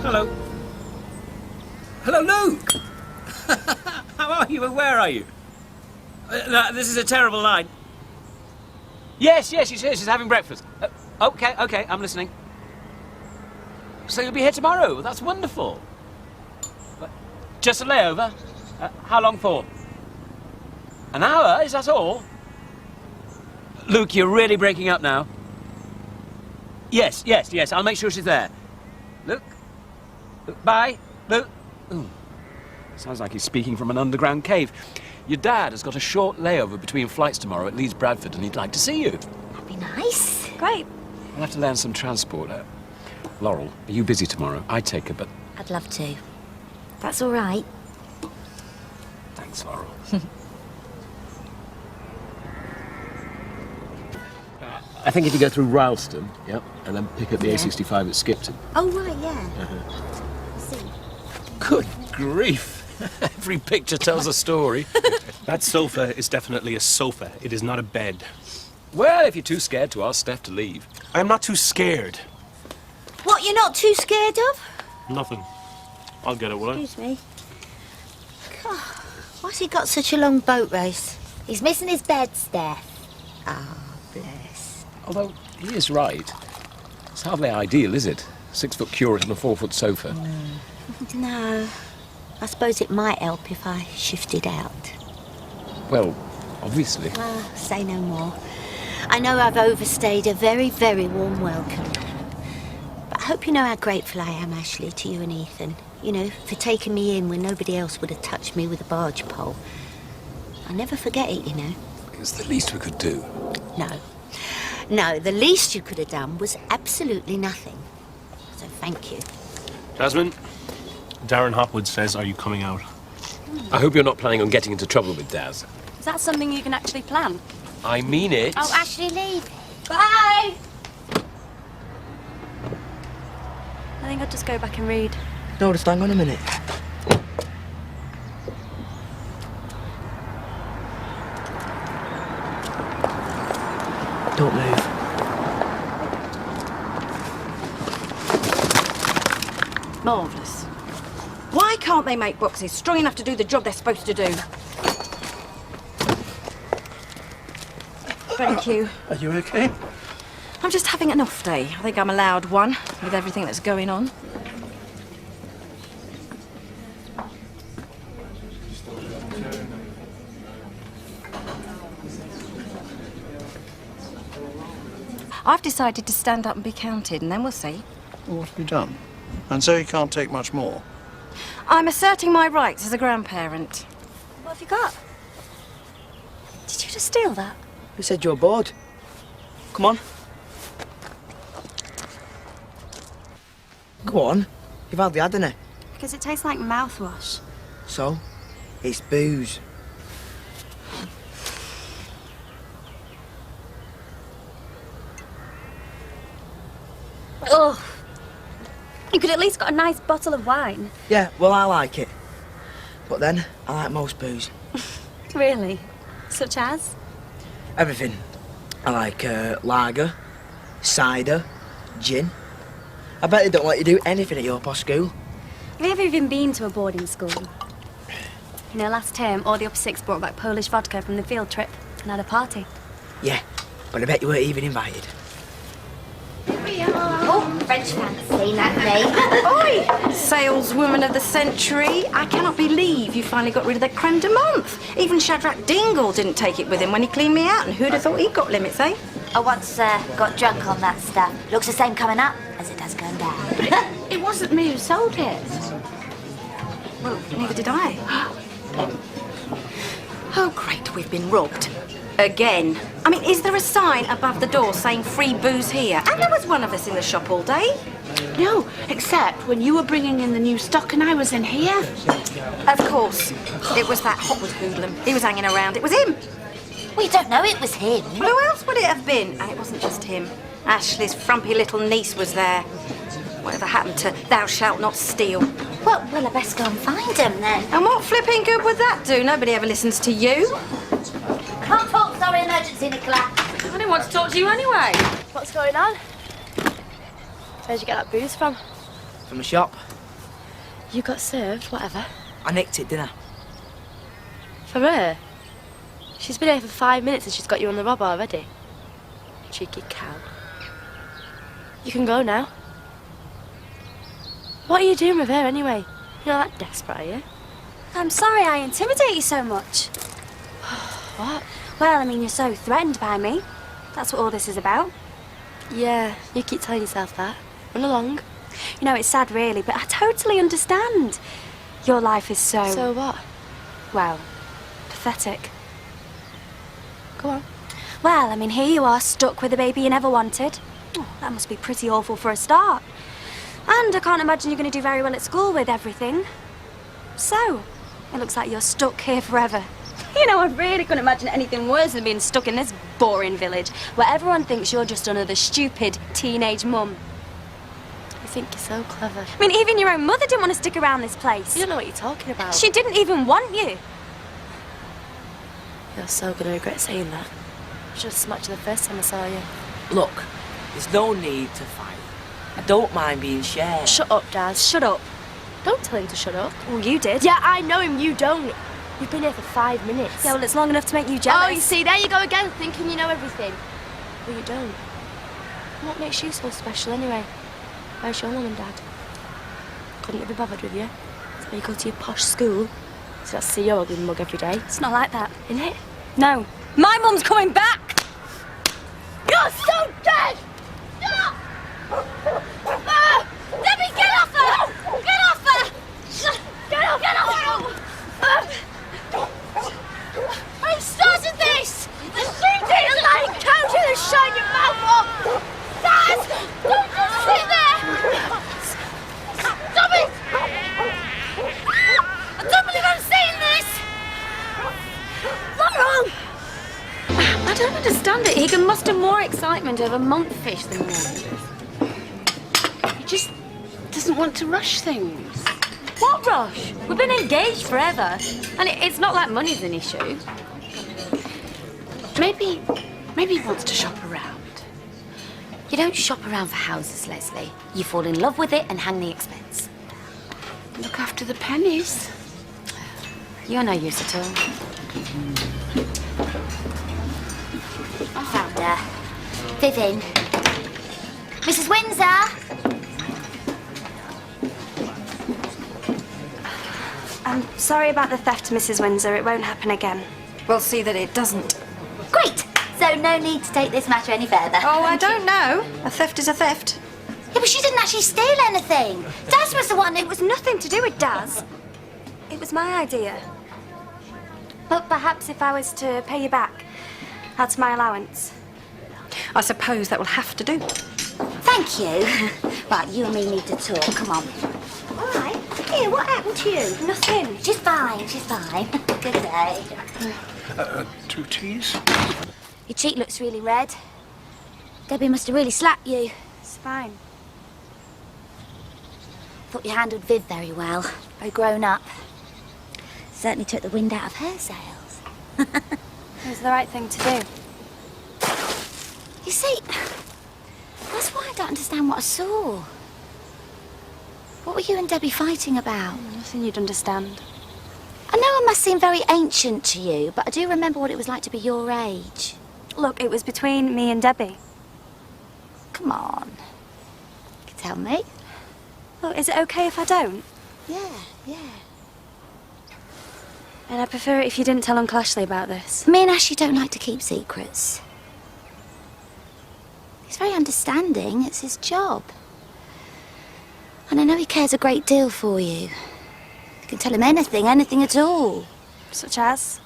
Hello. Hello, Luke! How are you and where are you? No, this is a terrible line. Yes, she's here. She's having breakfast. Okay, I'm listening. So you'll be here tomorrow? That's wonderful. Just a layover? How long for? An hour? Is that all? Luke, you're really breaking up now. Yes, I'll make sure she's there. Luke? Bye. Luke? Ooh. Sounds like he's speaking from an underground cave. Your dad has got a short layover between flights tomorrow at Leeds Bradford and he'd like to see you. That'd be nice. Great. I'll have to land some transport. Laurel, are you busy tomorrow? I'd take her, but... I'd love to. That's all right. Thanks, Laurel. I think if you go through Rylstone, yep, and then pick up the A65 at Skipton. Oh, right, yeah. I see. Good grief. Every picture tells a story. That sofa is definitely a sofa. It is not a bed. Well, if you're too scared to ask Steph to leave. I am not too scared. What, you're not too scared of? Nothing. I'll get it, will I? Excuse me. God, why's he got such a long boat race? He's missing his bed, Steph. Ah, bless. Although, he is right. It's hardly ideal, is it? 6-foot curate on a 4-foot sofa. No. I suppose it might help if I shifted out. Well, obviously. Say no more. I know I've overstayed a very, very warm welcome. But I hope you know how grateful I am, Ashley, to you and Ethan. You know, for taking me in when nobody else would have touched me with a barge pole. I'll never forget it, you know. It's the least we could do. No, the least you could have done was absolutely nothing. So thank you. Jasmine, Darren Hopwood says, are you coming out? I hope you're not planning on getting into trouble with Daz. Is that something you can actually plan? I mean it. Oh, Ashley, leave. Bye! I think I'll just go back and read. No, just hang on a minute. Don't move. Marvellous. Why can't they make boxes strong enough to do the job they're supposed to do? Thank you. Are you okay? I'm just having an off day. I think I'm allowed one, with everything that's going on. I've decided to stand up and be counted, and then we'll see. Well, what have you done? And so you can't take much more? I'm asserting my rights as a grandparent. What have you got? Did you just steal that? Who said you're bored? Come on. Go on. You've hardly had any. Because it tastes like mouthwash. So? It's booze. Ugh. You could at least got a nice bottle of wine. Yeah, well, I like it. But then, I like most booze. Really? Such as? Everything. I like lager, cider, gin. I bet they don't let you do anything at your posh school. Have you ever even been to a boarding school? You know, last term, all the upper six brought back Polish vodka from the field trip and had a party. Yeah, but I bet you weren't even invited. Oh, French fancy, that name. Oi! Saleswoman of the century. I cannot believe you finally got rid of the creme de menthe. Even Shadrach Dingle didn't take it with him when he cleaned me out, and who'd have thought he'd got limits, eh? I once got drunk on that stuff. Looks the same coming up as it does going down. It wasn't me who sold it. Well, neither did I. Oh, great, we've been robbed. Again. I mean, is there a sign above the door saying free booze here? And there was one of us in the shop all day. No, except when you were bringing in the new stock and I was in here. Of course. It was that Hopwood hoodlum. He was hanging around. It was him. We don't know it was him. Well, who else would it have been? And it wasn't just him. Ashley's frumpy little niece was there. Whatever happened to thou shalt not steal? Well, I best go and find him then. And what flipping good would that do? Nobody ever listens to you. Can't talk, sorry, emergency, Nicola. I didn't want to talk to you anyway. What's going on? Where'd you get that booze from? From the shop. You got served, whatever. I nicked it, didn't I? For her? She's been here for 5 minutes and she's got you on the rob already. Cheeky cow. You can go now. What are you doing with her anyway? You're not that desperate, are you? I'm sorry I intimidate you so much. What? Well, I mean, you're so threatened by me. That's what all this is about. Yeah, you keep telling yourself that. Run along. You know, it's sad really, but I totally understand. Your life is so... So what? Well, pathetic. Go on. Well, I mean, here you are, stuck with a baby you never wanted. Oh, that must be pretty awful for a start. And I can't imagine you're going to do very well at school with everything. So, it looks like you're stuck here forever. You know, I really couldn't imagine anything worse than being stuck in this boring village, where everyone thinks you're just another stupid teenage mum. You think you're so clever. I mean, even your own mother didn't want to stick around this place. You don't know what you're talking about. She didn't even want you. You're so gonna regret saying that. I should have smacked you the first time I saw you. Look, there's no need to fight. I don't mind being shared. Shut up, Daz. Shut up. Don't tell him to shut up. Well, you did. Yeah, I know him, you don't. You've been here for 5 minutes. Yeah, well, it's long enough to make you jealous. Oh, you see, there you go again, thinking you know everything. Well, you don't. What makes you so special anyway? Where's your mum and dad? Couldn't you be bothered with you? So you go to your posh school, so I see your ugly mug every day. It's not like that. Isn't it? No. My mum's coming back! You're so dead! Debbie, get off her! Get off her! Get off! Get off her! I started this! The shooting! You're like a cow to shine your mouth off! Dad! Don't just sit there! Stop it! I don't believe I'm saying this! What's wrong? I don't understand it. He can muster more excitement over monkfish than me. He just doesn't want to rush things. What rush? We've been engaged forever. And it's not like money's an issue. Maybe he wants to shop around. You don't shop around for houses, Leslie. You fall in love with it and hang the expense. Look after the pennies. You're no use at all. I found her. Vivian. Mrs. Windsor! I'm sorry about the theft, Mrs. Windsor. It won't happen again. We'll see that it doesn't. Great! So no need to take this matter any further. Oh, I don't know. A theft is a theft. Yeah, but she didn't actually steal anything. Daz was the one who... It was nothing to do with Daz. It was my idea. But perhaps if I was to pay you back, that's my allowance. I suppose that will have to do. Thank you. Right, you and me need to talk. Come on. All right. Here, what happened to you? Nothing. She's fine, she's fine. Good day. 2 teas? Your cheek looks really red. Debbie must have really slapped you. It's fine. Thought you handled Viv very well. Very grown up. Certainly took the wind out of her sails. It was the right thing to do. You see, that's why I don't understand what I saw. What were you and Debbie fighting about? Nothing you'd understand. I know I must seem very ancient to you, but I do remember what it was like to be your age. Look, it was between me and Debbie. Come on. You can tell me. Look, is it okay if I don't? Yeah. And I'd prefer it if you didn't tell Uncle Ashley about this. Me and Ashley don't like to keep secrets. He's very understanding. It's his job. And I know he cares a great deal for you. You can tell him anything at all. Such as?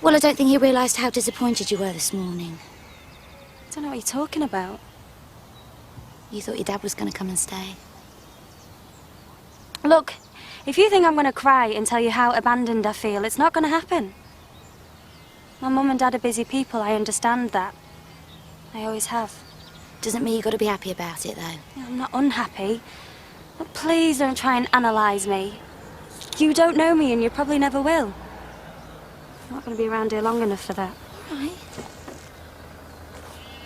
Well, I don't think he realised how disappointed you were this morning. I don't know what you're talking about. You thought your dad was going to come and stay. Look, if you think I'm going to cry and tell you how abandoned I feel, it's not going to happen. My mum and dad are busy people, I understand that. I always have. Doesn't mean you've got to be happy about it, though. Yeah, I'm not unhappy. But please don't try and analyse me. You don't know me and you probably never will. I'm not going to be around here long enough for that. All right.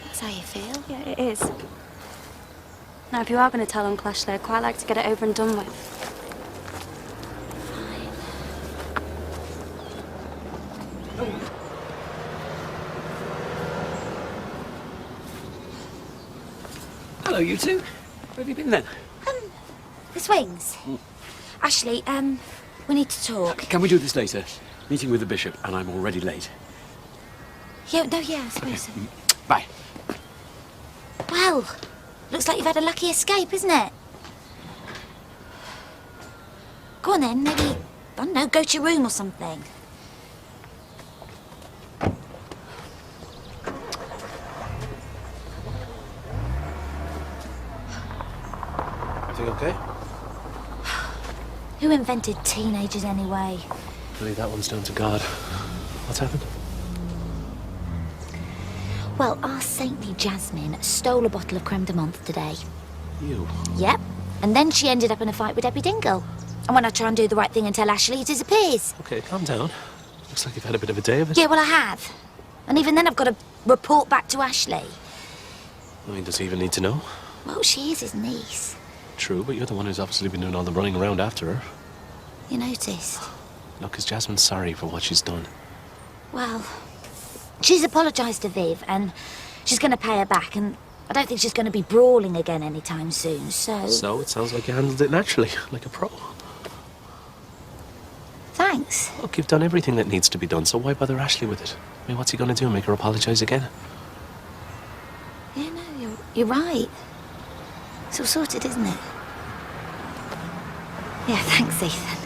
That's how you feel. Yeah, it is. Now, if you are going to tell Uncle Ashley, I'd quite like to get it over and done with. Hello, you two. Where have you been then? The swings. Ashley, we need to talk. Can we do this later? Meeting with the bishop, and I'm already late. Yeah, I suppose so. Bye. Well, looks like you've had a lucky escape, isn't it? Go on then, maybe, I don't know, go to your room or something. Everything okay? Who invented teenagers anyway? I believe that one's down to God. What's happened? Well, our saintly Jasmine stole a bottle of creme de menthe today. You? Yep. And then she ended up in a fight with Debbie Dingle. And when I try and do the right thing and tell Ashley, it disappears. Okay, calm down. Looks like you've had a bit of a day of it. Yeah, well, I have. And even then I've got to report back to Ashley. I mean, does he even need to know? Well, she is his niece. True, but you're the one who's obviously been doing all the running around after her. You noticed? Look, is Jasmine sorry for what she's done? Well, she's apologised to Viv, and she's going to pay her back, and I don't think she's going to be brawling again anytime soon, so... So, it sounds like you handled it naturally, like a pro. Thanks. Look, you've done everything that needs to be done, so why bother Ashley with it? I mean, what's he going to do, make her apologise again? Yeah, no, you're right. It's all sorted, isn't it? Yeah, thanks, Ethan.